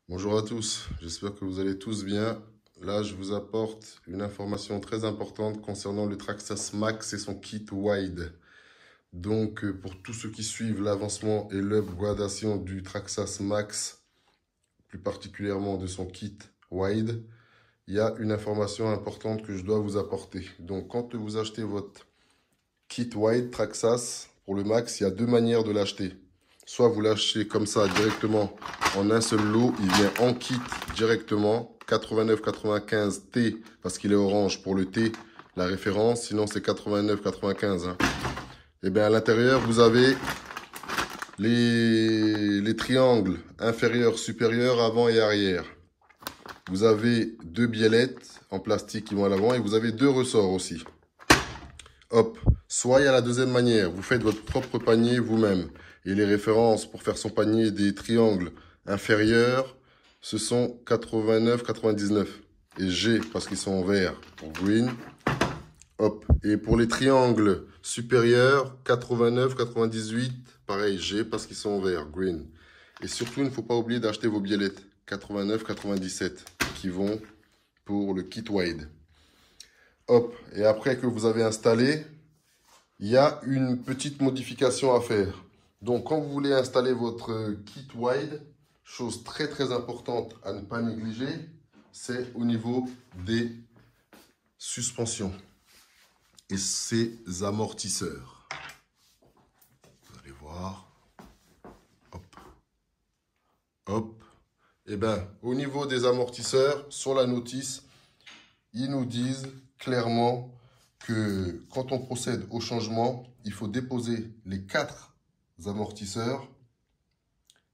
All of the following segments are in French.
Bonjour à tous, j'espère que vous allez tous bien. Là, je vous apporte une information très importante concernant le Traxxas Max et son kit Wide. Donc, pour tous ceux qui suivent l'avancement et l'upgradation du Traxxas Max, plus particulièrement de son kit Wide, il y a une information importante que je dois vous apporter. Donc, quand vous achetez votre kit Wide Traxxas pour le Max, il y a deux manières de l'acheter. Soit vous l'achetez comme ça directement en un seul lot, il vient en kit directement, 89,95 T parce qu'il est orange pour le T, la référence, sinon c'est 89,95. Et bien à l'intérieur, vous avez les triangles inférieur, supérieur, avant et arrière. Vous avez deux biellettes en plastique qui vont à l'avant et vous avez deux ressorts aussi. Hop, soit il y a la deuxième manière, vous faites votre propre panier vous-même. Et les références pour faire son panier des triangles inférieurs, ce sont 89,99. Et G, parce qu'ils sont en vert, pour green. Hop, et pour les triangles supérieurs, 89,98, pareil, G, parce qu'ils sont en vert, green. Et surtout, il ne faut pas oublier d'acheter vos biellettes, 89,97, qui vont pour le kit wide. Hop, et après que vous avez installé, il y a une petite modification à faire. Donc, quand vous voulez installer votre kit wide, chose très très importante à ne pas négliger, c'est au niveau des suspensions et ses amortisseurs. Vous allez voir. Hop. Hop. Et bien, au niveau des amortisseurs, sur la notice, ils nous disent clairement que quand on procède au changement, il faut déposer les 4 amortisseurs.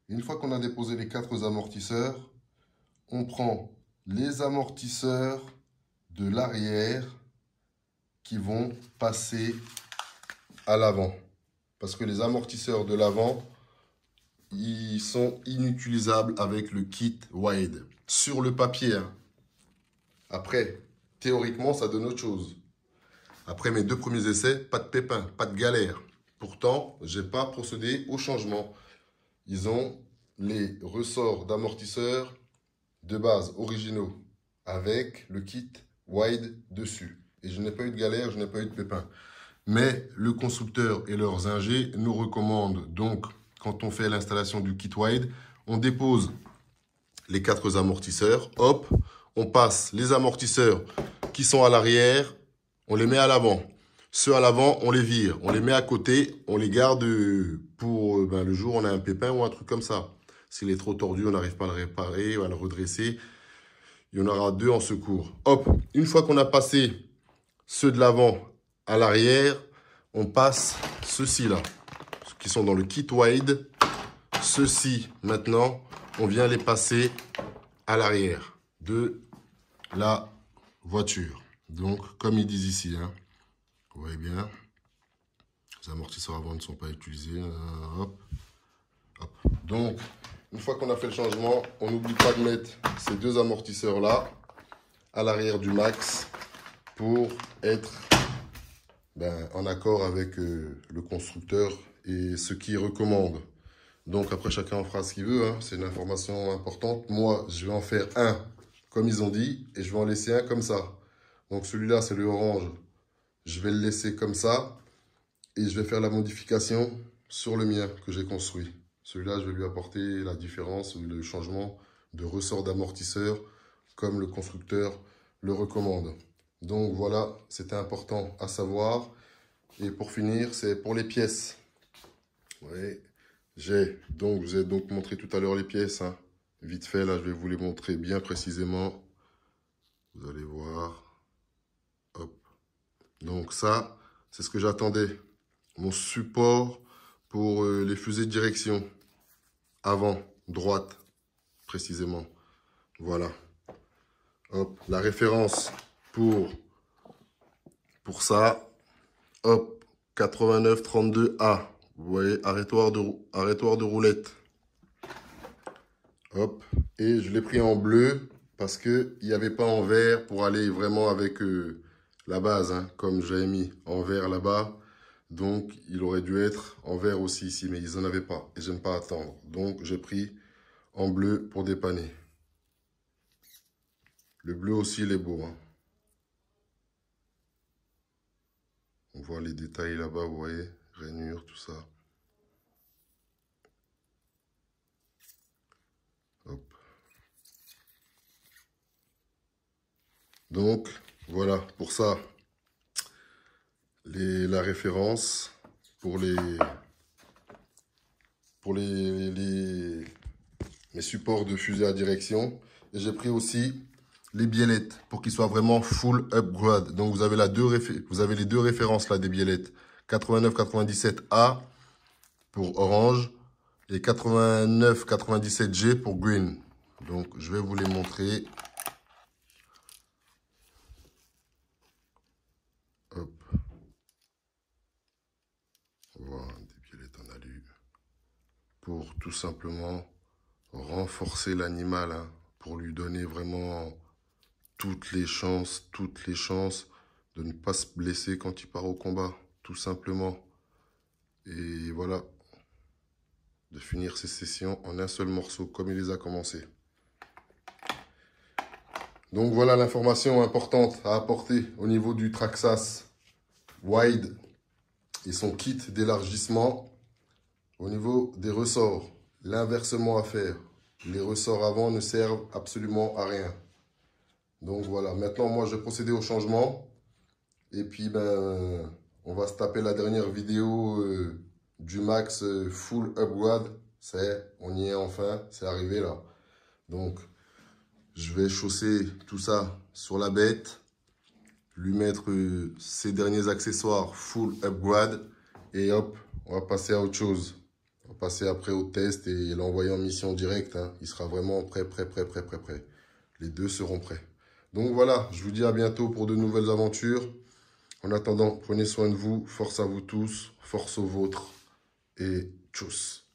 Une fois qu'on a déposé les 4 amortisseurs, on prend les amortisseurs de l'arrière qui vont passer à l'avant. Parce que les amortisseurs de l'avant, ils sont inutilisables avec le kit wide. Sur le papier. Après, théoriquement, ça donne autre chose. Après mes 2 premiers essais, pas de pépins, pas de galère. Pourtant, je n'ai pas procédé au changement. Ils ont les ressorts d'amortisseurs de base originaux avec le kit wide dessus. Et je n'ai pas eu de galère, je n'ai pas eu de pépin. Mais le constructeur et leurs ingés nous recommandent donc, quand on fait l'installation du kit wide, on dépose les 4 amortisseurs, hop, on passe les amortisseurs qui sont à l'arrière, on les met à l'avant. Ceux à l'avant, on les vire, on les met à côté, on les garde pour le jour où on a un pépin ou un truc comme ça. S'il est trop tordu, on n'arrive pas à le réparer ou à le redresser. Il y en aura 2 en secours. Hop, une fois qu'on a passé ceux de l'avant à l'arrière, on passe ceux-ci là, qui sont dans le kit wide. Ceux-ci, maintenant, on vient les passer à l'arrière de la voiture. Donc, comme ils disent ici, vous voyez bien, les amortisseurs avant ne sont pas utilisés. Hop, hop. Donc, une fois qu'on a fait le changement, on n'oublie pas de mettre ces 2 amortisseurs-là à l'arrière du Max pour être en accord avec le constructeur et ce qu'il recommande. Donc, après, chacun en fera ce qu'il veut. C'est une information importante. Moi, je vais en faire un comme ils ont dit et je vais en laisser un comme ça. Donc, celui-là, c'est le orange. Je vais le laisser comme ça et je vais faire la modification sur le mien que j'ai construit. Celui-là, je vais lui apporter la différence ou le changement de ressort d'amortisseur comme le constructeur le recommande. Donc voilà, c'était important à savoir. Et pour finir, c'est pour les pièces. Oui, je vous ai donc montré tout à l'heure les pièces. Vite fait, là, je vais vous les montrer bien précisément. Vous allez voir. Hop. Donc ça, c'est ce que j'attendais. Mon support pour les fusées de direction. Avant, droite, précisément. Voilà. Hop, la référence pour ça. Hop, 8932A. Vous voyez, arrêtoir de roulette. Hop, et je l'ai pris en bleu parce qu'il n'y avait pas en vert pour aller vraiment avec la base, comme j'avais mis en vert là-bas. Donc, il aurait dû être en vert aussi ici, mais ils n'en avaient pas. Et j'aime pas attendre. Donc, j'ai pris en bleu pour dépanner. Le bleu aussi, il est beau, hein. On voit les détails là-bas, vous voyez, rainures, tout ça. Hop. Donc, voilà, pour ça, la référence pour mes supports de fusée à direction. Et j'ai pris aussi les biellettes pour qu'ils soient vraiment full upgrade. Donc vous avez les deux références là des biellettes. 89-97A pour orange et 89-97G pour green. Donc je vais vous les montrer. Hop. Voilà, des biellettes en alu. Pour tout simplement renforcer l'animal, hein, pour lui donner vraiment toutes les chances de ne pas se blesser quand il part au combat, tout simplement. Et voilà, de finir ses sessions en un seul morceau, comme il les a commencées. Donc voilà l'information importante à apporter au niveau du Traxxas Wide et son kit d'élargissement. Au niveau des ressorts, l'inversement à faire. Les ressorts avant ne servent absolument à rien. Donc voilà, maintenant moi je vais procéder au changement. Et puis ben, on va se taper la dernière vidéo du Max Full Upgrade. On y est enfin, c'est arrivé là. Donc je vais chausser tout ça sur la bête. Lui mettre ses derniers accessoires Full Upgrade. Et hop, on va passer à autre chose. On va passer après au test et l'envoyer en mission directe, hein. Il sera vraiment prêt. Les deux seront prêts. Donc voilà, je vous dis à bientôt pour de nouvelles aventures. En attendant, prenez soin de vous. Force à vous tous, force aux vôtres et tchuss.